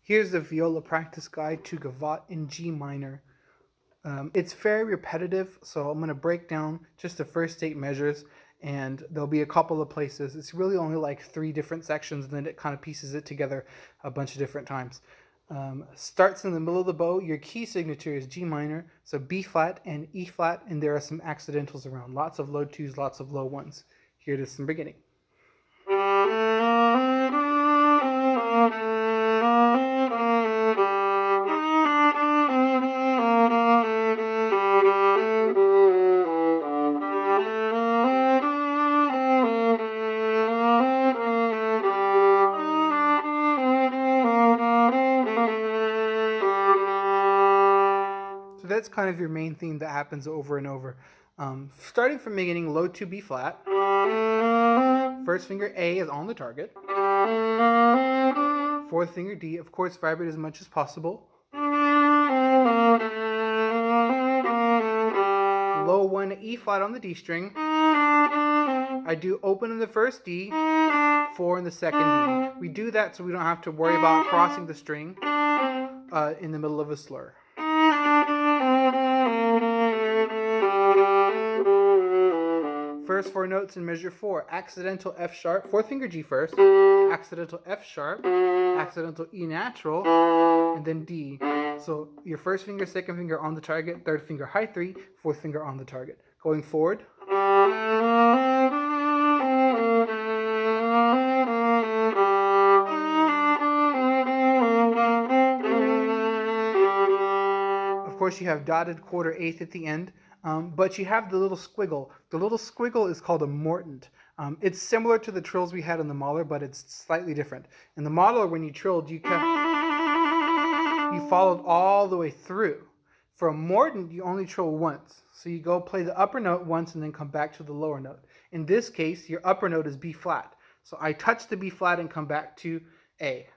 Here's the viola practice guide to gavotte in G minor. It's very repetitive, so I'm going to break down just the first 8 measures, and there'll be a couple of places. It's really only like 3 different sections, and then it kind of pieces it together a bunch of different times. Starts in the middle of the bow. Your key signature is G minor, so B flat and E flat, and there are some accidentals around. Lots of low 2s, lots of low 1s. Here it is from the beginning. So that's kind of your main theme that happens over and over. Starting from beginning, low 2 B flat. First finger A is on the target. Fourth finger D, of course, vibrate as much as possible. Low 1 E flat on the D string. I do open in the first D, 4 in the second D. We do that so we don't have to worry about crossing the string in the middle of a slur. First 4 notes in measure 4, accidental F sharp, 4th finger G first, accidental F sharp, accidental E natural, and then D. So your first finger, second finger on the target, third finger high 3, fourth finger on the target. Going forward. Of course, you have dotted quarter eighth at the end. But you have the little squiggle. The little squiggle is called a mordent. It's similar to the trills we had in the Mahler, but it's slightly different. In the Mahler, when you trilled, you followed all the way through. For a mordent, you only trill once. So you go play the upper note once and then come back to the lower note. In this case, your upper note is B flat. So I touch the B flat and come back to A.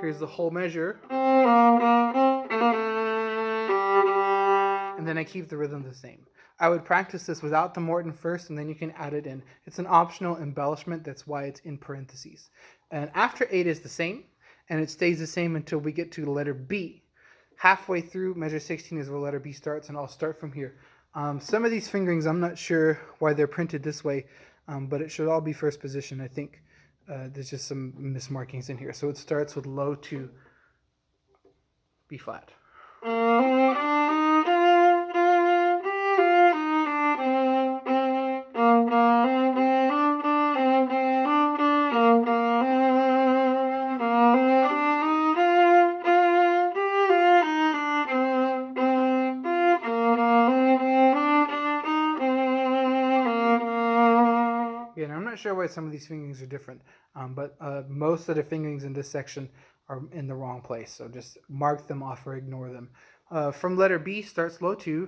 Here's the whole measure. And then I keep the rhythm the same. I would practice this without the mordent first, and then you can add it in. It's an optional embellishment. That's why it's in parentheses. And after 8 is the same, and it stays the same until we get to the letter B. Halfway through measure 16 is where letter B starts, and I'll start from here. Some of these fingerings, I'm not sure why they're printed this way, but it should all be first position, I think. There's just some mismarkings in here. So it starts with low 2 B flat. And I'm not sure why some of these fingerings are different, but most of the fingerings in this section are in the wrong place, so just mark them off or ignore them. From letter B starts low 2.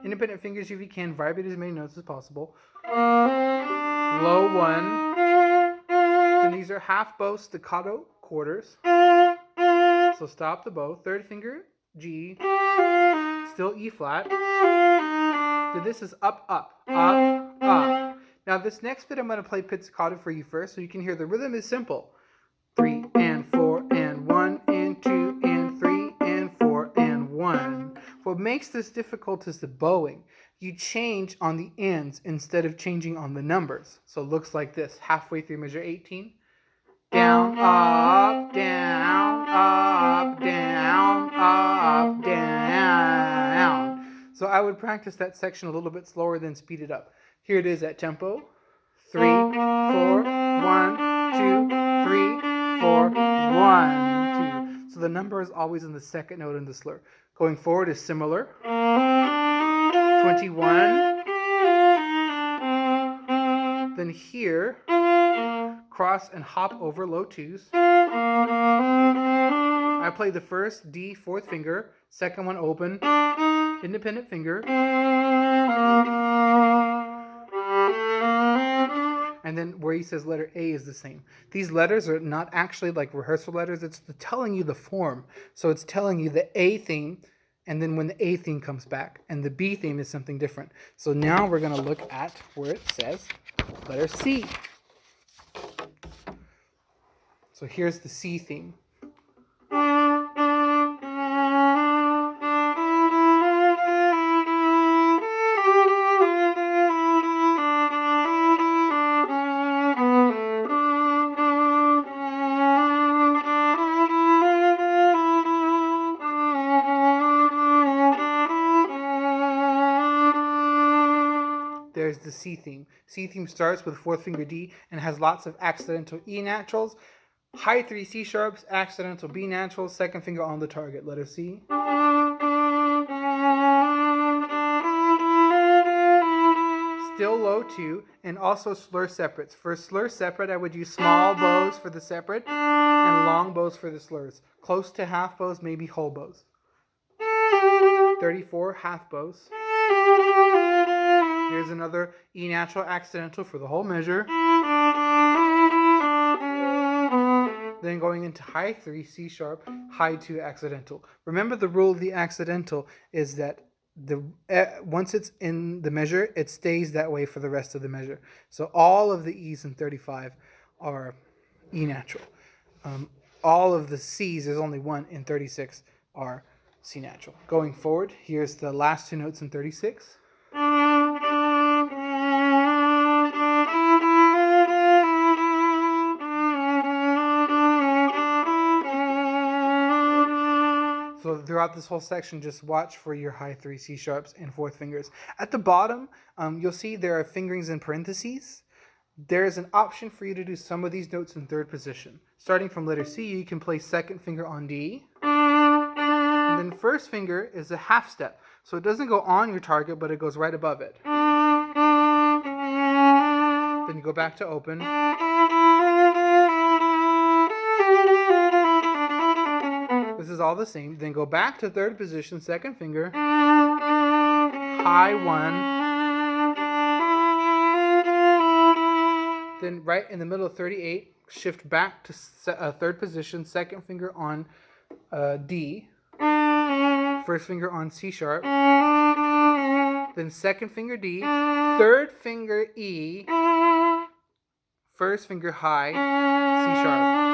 Independent fingers, if you can, vibrate as many notes as possible. Low 1. Then these are half bow staccato quarters. So stop the bow. Third finger, G. Still E flat. Then this is up, up, up, up. Now this next bit I'm going to play pizzicato for you first so you can hear the rhythm is simple. 3 and 4 and 1 and 2 and 3 and 4 and 1. What makes this difficult is the bowing. You change on the ends instead of changing on the numbers. So it looks like this. Halfway through measure 18. Down, up, down, up, down, up, down. So I would practice that section a little bit slower, then speed it up. Here it is at tempo. 3, 4, 1, 2, 3, 4, 1, 2. So the number is always in the second note in the slur. Going forward is similar. 21. Then here, cross and hop over low 2s. I play the first D, 4th finger, second one open, independent finger. And then where he says letter A is the same. These letters are not actually like rehearsal letters. It's telling you the form. So it's telling you the A theme, and then when the A theme comes back. And the B theme is something different. So now we're going to look at where it says letter C. So here's the C theme. There's the C theme. C theme starts with fourth finger D and has lots of accidental E naturals. High 3 C sharps, accidental B naturals, second finger on the target, letter C. Still low 2, and also slur separates. For slur separate, I would use small bows for the separate and long bows for the slurs. Close to half bows, maybe whole bows. 34, half bows. Here's another E natural accidental for the whole measure. Then going into high 3 C sharp, high 2 accidental. Remember, the rule of the accidental is that once it's in the measure, it stays that way for the rest of the measure. So all of the E's in 35 are E natural. All of the C's, there's only one in 36, are C natural. Going forward, here's the last two notes in 36. So throughout this whole section, just watch for your high 3 C sharps and fourth fingers. At the bottom, you'll see there are fingerings in parentheses. There is an option for you to do some of these notes in third position. Starting from letter C, you can place second finger on D. And then first finger is a half step. So it doesn't go on your target, but it goes right above it. Then you go back to open. This is all the same. Then go back to third position, second finger, high 1. Then right in the middle of 38, shift back to third position, second finger on D, first finger on C sharp, then second finger D, third finger E, first finger high, C sharp.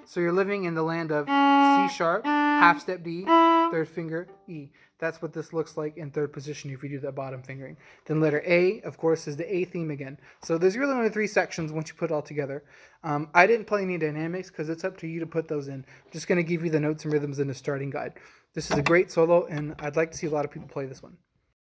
So you're living in the land of C sharp, half step D, third finger E. That's what this looks like in third position if you do that bottom fingering. Then letter A, of course, is the A theme again. So there's really only 3 sections once you put it all together. I didn't play any dynamics because it's up to you to put those in. I'm just going to give you the notes and rhythms in the starting guide. This is a great solo, and I'd like to see a lot of people play this one.